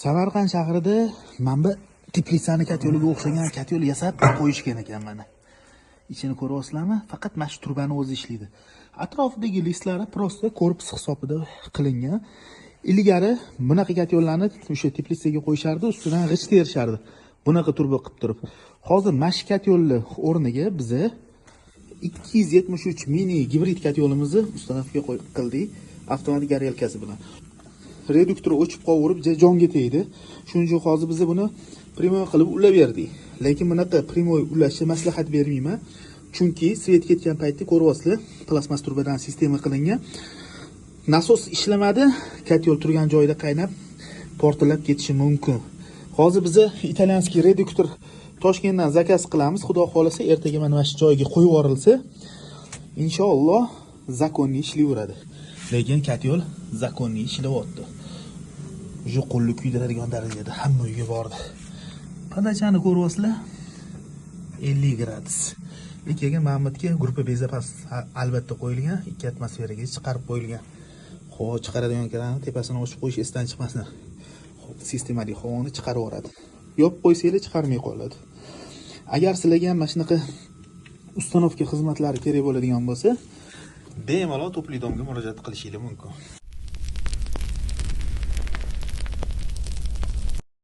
Samarqand shahrida mana bu Teplitsani katyoliga o'xshagan katyol yasab qo'yishgan ekan mana. Ichini ko'ryapsizlarmi? Faqat mana shu turbani o'zi ishlaydi. Atrofidagi listlari prosta korpus hisobida qilingan. Ilgari bunaqa katyollarni o'sha Teplitsaga qo'yishardi, ustidan g'isht terishardi. Bunaqa turba qilib turib. Hozir mash katyolli o'rniga biza 273 mini gibrid katyolimizni ustanovka qildik avtomatik garelkasi bilan. Reduktor o'chib qovurib jonga tegdi. Shuning uchun hozir biz buni primoy qilib ulaverdik. Lekin bunaqa primoy ulashni maslahat bermayman. Chunki svet ketgan paytda ko'ryapsizlar, plastmas turbadan sistema qilingan. Nasos ishlamadi, katyol turgan joyda qaynab portlab ketishi mumkin. Hozir biz italyanskiy reduktor Toshkentdan zakaz qilamiz. Xudo xolasa ertaga mana shu joyga qo'yib yuborilsa, inshaalloh zakonni ishlayveradi. Lekin katyol zakonni ishlayapti. Ju qo'lni kuydiradigan darajada hamma uyga bordi. Padachani ko'ryapsizlar? 50 gradus. Ikkiga Mahmudga gruppa bezapas albatta qo'yilgan, 2 atmosferaga chiqarib qo'yilgan. Havo chiqaradigan kranni tepasini ochib qo'yish esdan chiqmasin. Sistemali havoni chiqarib yuboradi. Yopib qo'ysanglar chiqarmay qoladi. Agar sizlarga ham mana shunaqa ustanovka xizmatlari kerak bo'ladigan bo'lsa, bemalol To'plidomga murojaat qilishingiz mumkin.